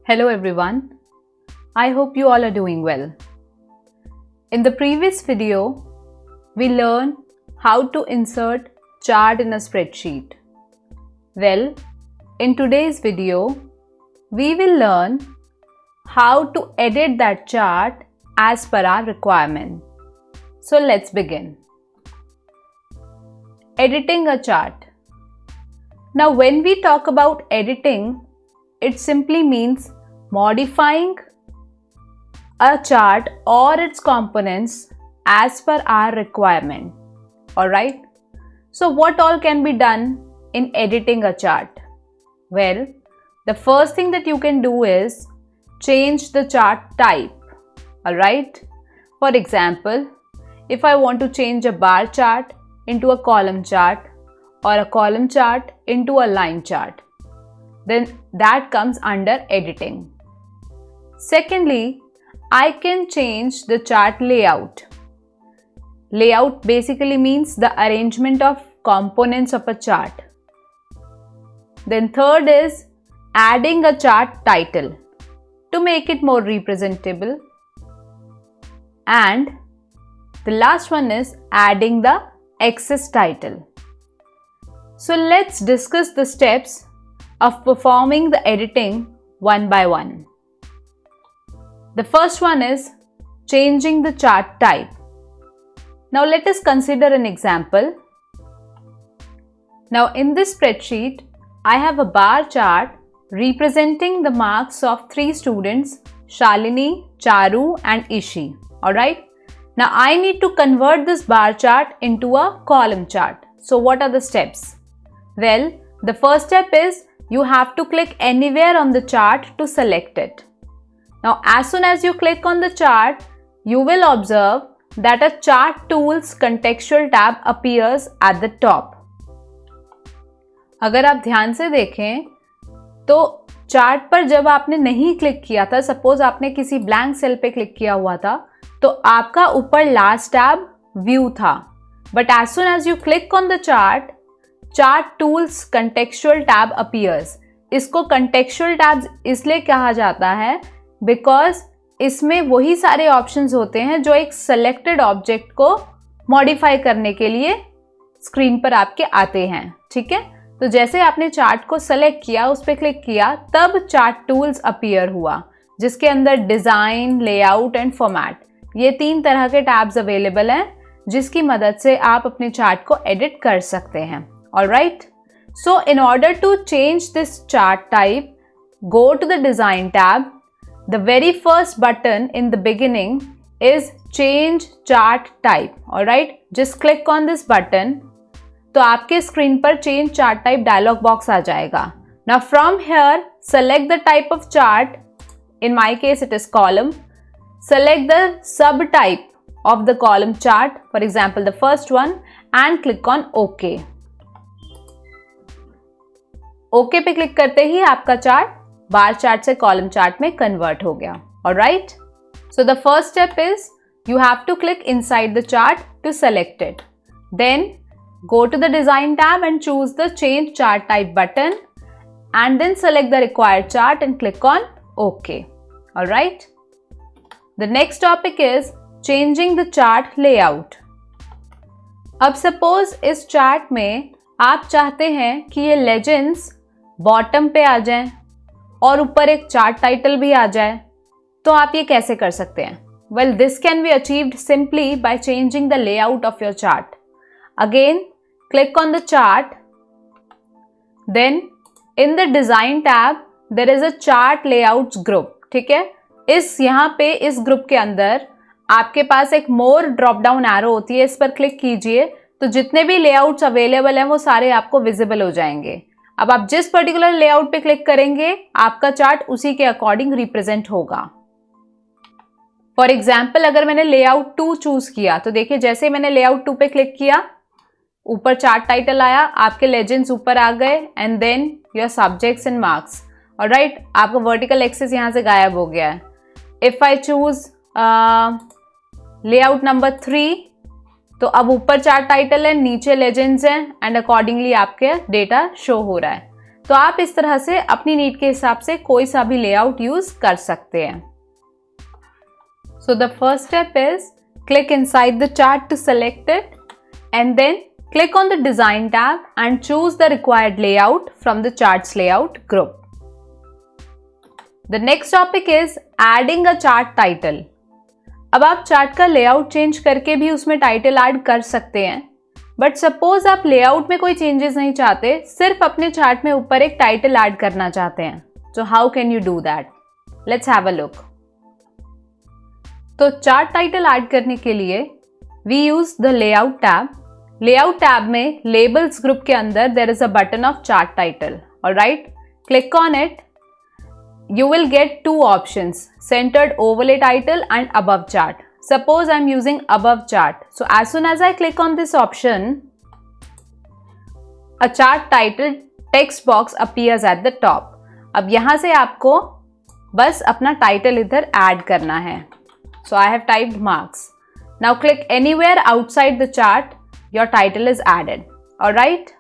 Hello everyone, I hope you all are doing well. In the previous video, we learned how to insert chart in a spreadsheet. Well, in today's video, we will learn how to edit that chart as per our requirement. So let's begin. Editing a chart. Now when we talk about editing, it simply means modifying a chart or its components as per our requirement. Alright? So what all can be done in editing a chart? Well, the first thing that you can do is change the chart type. Alright? For example, if I want to change a bar chart into a column chart or a column chart into a line chart, then that comes under editing. Secondly, I can change the chart layout. Layout basically means the arrangement of components of a chart. Then third is adding a chart title to make it more representable. And the last one is adding the axis title. So let's discuss the steps of performing the editing one by one. The first one is changing the chart type. Now let us consider an example. Now in this spreadsheet, I have a bar chart representing the marks of 3 students, Shalini, Charu and Ishi. Alright. Now I need to convert this bar chart into a column chart. So what are the steps? Well, the first step is you have to click anywhere on the chart to select it. Now, as soon as you click on the chart, you will observe that a Chart Tools contextual tab appears at the top. अगर आप ध्यान से देखें तो chart पर जब आपने नहीं क्लिक किया था, सपोज आपने किसी ब्लैंक सेल पे क्लिक किया हुआ था, तो आपका ऊपर लास्ट टैब व्यू था. But as soon as you click on the chart, chart tools contextual tab appears. इसको कंटेक्चुअल टैब्स इसलिए कहा जाता है बिकॉज इसमें वही सारे ऑप्शंस होते हैं जो एक सेलेक्टेड ऑब्जेक्ट को मॉडिफाई करने के लिए स्क्रीन पर आपके आते हैं. ठीक है, तो जैसे आपने चार्ट को सेलेक्ट किया, उस पर क्लिक किया, तब चार्ट टूल्स अपीयर हुआ जिसके अंदर डिज़ाइन, लेआउट एंड फॉर्मेट, ये 3 तरह के टैब्स अवेलेबल हैं जिसकी मदद से आप अपने चार्ट को एडिट कर सकते हैं. Alright, so in order to change this chart type, go to the design tab. The very first button in the beginning is change chart type. Alright, just click on this button. तो आपके screen पर change chart type dialog box आ जाएगा. Now from here, select the type of chart. In my case, it is column. Select the subtype of the column chart. For example, the first one, and click on OK. Okay पे click करते ही आपका chart bar chart से column chart में convert हो गया. Alright, so the first step is you have to click inside the chart to select it. Then go to the design tab and choose the change chart type button and then select the required chart and click on OK. Alright. The next topic is changing the chart layout. अब suppose इस chart में आप चाहते हैं कि ये legends bottom पे आ जाएं और ऊपर एक चार्ट टाइटल भी आ जाए, तो आप ये कैसे कर सकते हैं? Well, this can be achieved simply by changing the layout of your chart. Again, click on the chart. Then, in the design tab, there is a chart layouts group. ठीक है? यहाँ पे इस ग्रुप के अंदर आपके पास एक मोर ड्रॉप डाउन एरो होती है. इस पर क्लिक कीजिए तो जितने भी लेआउट्स अवेलेबल हैं वो सारे आपको विजिबल हो जाएंगे. अब आप जिस पर्टिकुलर लेआउट पे क्लिक करेंगे, आपका चार्ट उसी के अकॉर्डिंग रिप्रेजेंट होगा. फॉर एग्जाम्पल, अगर मैंने लेआउट 2 चूज किया तो देखिए जैसे मैंने लेआउट 2 पे क्लिक किया, ऊपर चार्ट टाइटल आया, आपके लेजेंड्स ऊपर आ गए and then your subjects and marks. Alright, आपका वर्टिकल एक्सिस यहाँ से गायब हो गया है. If I choose layout number 3, तो अब ऊपर चार्ट टाइटल है, नीचे लेजेंड्स हैं एंड अकॉर्डिंगली आपके डेटा शो हो रहा है. तो आप इस तरह से अपनी नीड के हिसाब से कोई सा भी लेआउट यूज कर सकते हैं। So the first step is click inside the chart to select it and then click on the design tab and choose the required layout from the charts layout group. The next topic is adding a chart title. अब आप chart का layout change करके भी उसमें title add कर सकते हैं, but suppose आप लेआउट में कोई चेंजेस नहीं चाहते, सिर्फ अपने चार्ट में ऊपर एक टाइटल ऐड करना चाहते हैं, तो how can you do that? Let's have a look. तो चार्ट टाइटल ऐड करने के लिए we use the layout tab. Layout tab में लेबल्स ग्रुप के अंदर there is a button of chart title. Alright, click on it. You will get two options, centered overlay title and above chart. Suppose I'm using above chart. So as soon as I click on this option, a chart title text box appears at the top. अब यहाँ से आपको बस अपना title इधर add करना है। So I have typed marks. Now click anywhere outside the chart. Your title is added. Alright?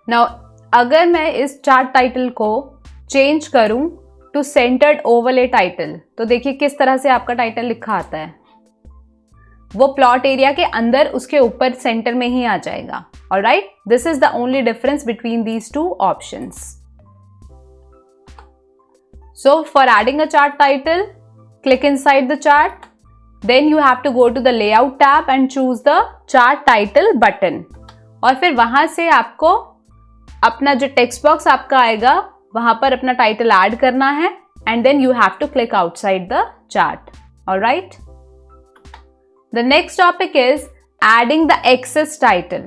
Now अगर मैं इस चार्ट टाइटल को चेंज करूं टू सेंटर्ड ओवरले टाइटल, तो देखिए किस तरह से आपका टाइटल लिखा आता है। वो प्लॉट एरिया के अंदर उसके ऊपर सेंटर में ही आ जाएगा। Alright, this is the only difference between these two options. So for adding a chart title, click inside the chart, then you have to go to the layout tab and choose the chart title button, और फिर वहां से आपको अपना जो text box आपका आएगा वहां पर अपना टाइटल ऐड करना है and then you have to click outside the chart. Alright, the next topic is adding the axis title.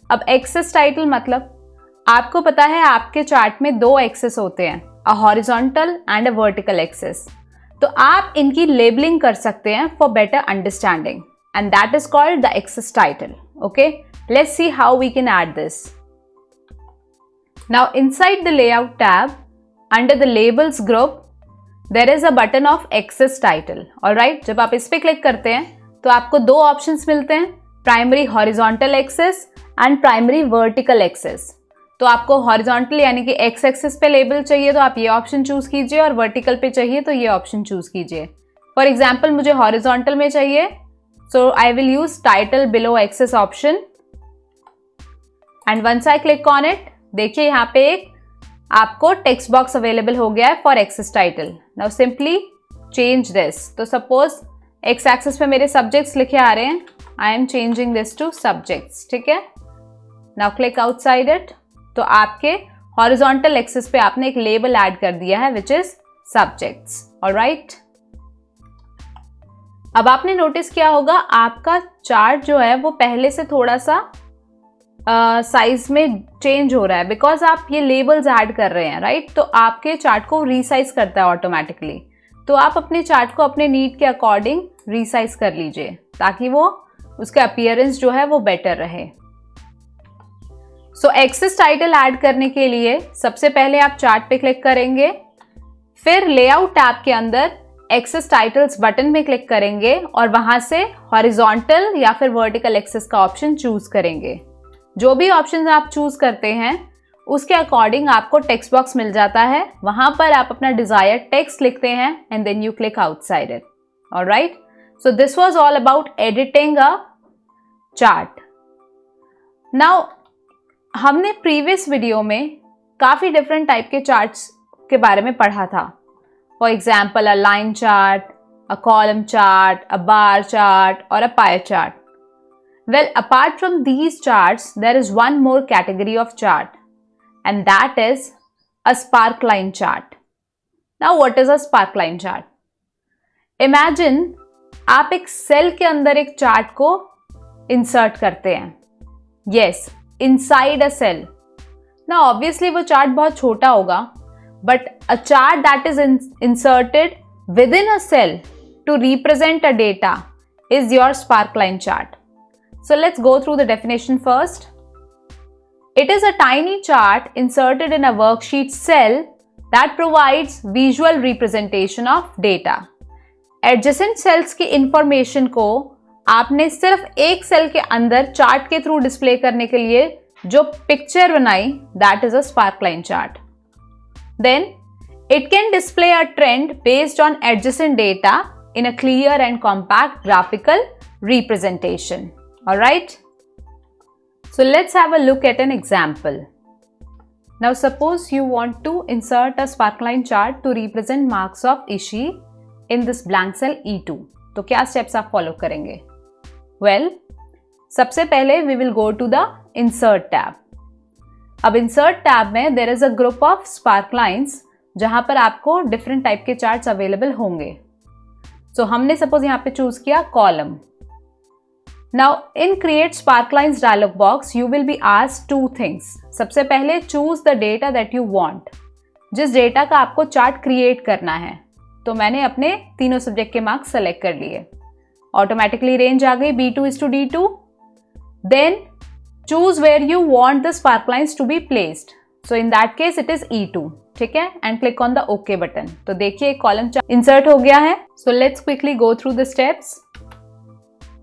अब एक्सेस टाइटल मतलब आपको पता है आपके चार्ट में दो एक्सेस होते हैं, a horizontal and a vertical axis. तो आप इनकी लेबलिंग कर सकते हैं for better understanding and that is called the axis title. Okay, let's see how we can add this. Now inside the layout tab, under the labels group, there is a button of axis title. Alright, जब आप इस पे click करते हैं तो आपको दो options मिलते हैं, primary horizontal axis and primary vertical axis. तो आपको हॉरिजॉन्टल यानी कि एक्स एक्सेस पे लेबल चाहिए तो आप ये ऑप्शन चूज कीजिए, और वर्टिकल पे चाहिए तो ये ऑप्शन चूज कीजिए। फॉर एग्जाम्पल मुझे हॉरिजॉन्टल में चाहिए, so I will use title below axis option and once I click on it, देखिए यहाँ पे एक आपको टेक्स्ट बॉक्स अवेलेबल हो गया है for axis title. Now simply change this. तो सपोज एक्स एक्सेस पे मेरे सब्जेक्ट्स लिखे आ रहे हैं, I am changing this to subjects. ठीक है, नाउ क्लिक आउटसाइड इट। तो आपके हॉरिजॉन्टल एक्सेस पे आपने एक लेबल ऐड कर दिया है विच इज सब्जेक्ट्स। ऑलराइट, अब आपने नोटिस किया होगा आपका चार्ट जो है वो पहले से थोड़ा सा साइज में चेंज हो रहा है, बिकॉज आप ये लेबल्स ऐड कर रहे हैं। राइट, तो आपके चार्ट को रीसाइज करता है ऑटोमेटिकली। तो आप अपने चार्ट को अपने नीड के अकॉर्डिंग रीसाइज कर लीजिए ताकि वो उसका अपीयरेंस जो है वो बेटर रहे। सो एक्सेस टाइटल ऐड करने के लिए सबसे पहले आप चार्ट पे क्लिक करेंगे, फिर लेआउट टैब के अंदर एक्सेस टाइटल्स बटन में क्लिक करेंगे और वहां से हॉरिजॉन्टल या फिर वर्टिकल एक्सेस का ऑप्शन चूज करेंगे। जो भी ऑप्शन आप चूज करते हैं उसके अकॉर्डिंग आपको टेक्स्ट बॉक्स मिल जाता है, वहां पर आप अपना डिजायर्ड टेक्स्ट लिखते हैं and then you click outside it. Alright, so this was all about editing a chart. Now हमने प्रीवियस वीडियो में काफी डिफरेंट टाइप के चार्ट्स के बारे में पढ़ा था। For example a line chart, a column chart, a bar chart और a pie chart. Well, apart from these charts, there is one more category of chart, and that is a sparkline chart. Now, what is a sparkline chart? Imagine आप एक cell के अंदर एक chart को insert करते हैं। Yes, inside a cell. Now, obviously वो chart बहुत छोटा होगा, but a chart that is inserted within a cell to represent a data is your sparkline chart. So let's go through the definition first. It is a tiny chart inserted in a worksheet cell that provides visual representation of data. Adjacent cells की information को आपने सिर्फ एक cell के अंदर chart के through display करने के लिए जो पिक्चर बनाई, that is a sparkline chart. Then it can display a trend based on adjacent data in a clear and compact graphical representation. Alright? So let's have a look at an example. Now suppose you want to insert a sparkline chart to represent marks of Ishi in this blank cell E2. तो क्या steps आप follow करेंगे? Well, सबसे पहले we will go to the insert tab. अब insert tab में there is a group of sparklines जहां पर आपको डिफरेंट टाइप के चार्ट्स अवेलेबल होंगे. सो हमने सपोज यहां पे चूज किया column. Now in create sparklines dialog box you will be asked two things. सबसे पहले choose the data that you want. जिस डेटा का आपको चार्ट क्रिएट करना है. तो मैंने अपने तीनों सब्जेक्ट के मार्क्स सेलेक्ट कर लिए. ऑटोमेटिकली रेंज आ गई B2:D2. Then choose where you want the sparklines to be placed. So in that case it is E2. ठीक है, and click on the okay button. तो देखिए कॉलम चार्ट इंसर्ट हो गया है. So let's quickly go through the steps.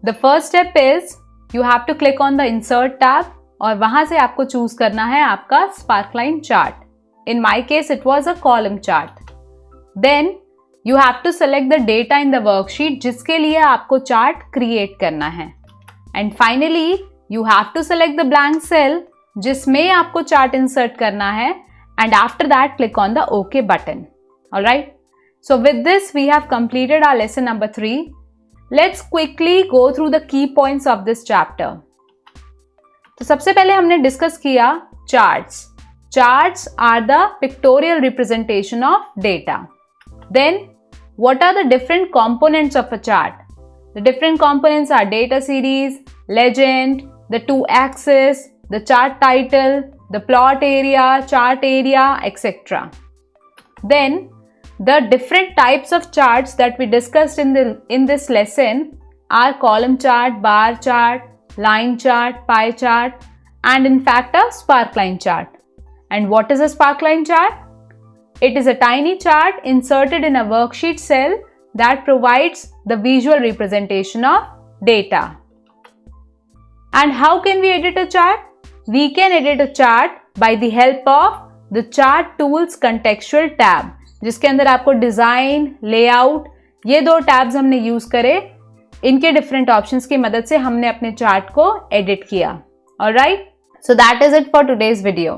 The first step is you have to click on the insert tab और वहां से आपको चूज करना है आपका sparkline chart. In my case it was a column chart. Then you have to select the data in the worksheet जिसके लिए आपको चार्ट क्रिएट करना है. And finally you have to select the blank cell जिसमें आपको chart insert करना है. And after that, click on the OK button. Alright. So with this, we have completed our lesson number 3. Let's quickly go through the key points of this chapter. तो सबसे पहले हमने discuss किया charts. Charts are the pictorial representation of data. Then, what are the different components of a chart? The different components are data series, legend, the two axes, the chart title, the plot area, chart area, etc. Then the different types of charts that we discussed in this lesson are column chart, bar chart, line chart, pie chart, and in fact a sparkline chart. And what is a sparkline chart? It is a tiny chart inserted in a worksheet cell that provides the visual representation of data. And how can we edit a chart? We can edit a chart by the help of the chart tools contextual tab, जिसके अंदर आपको design, layout, ये दो tabs हमने use करे. इनके different options की मदद से हमने अपने चार्ट को एडिट किया. Alright, so that is it for today's video.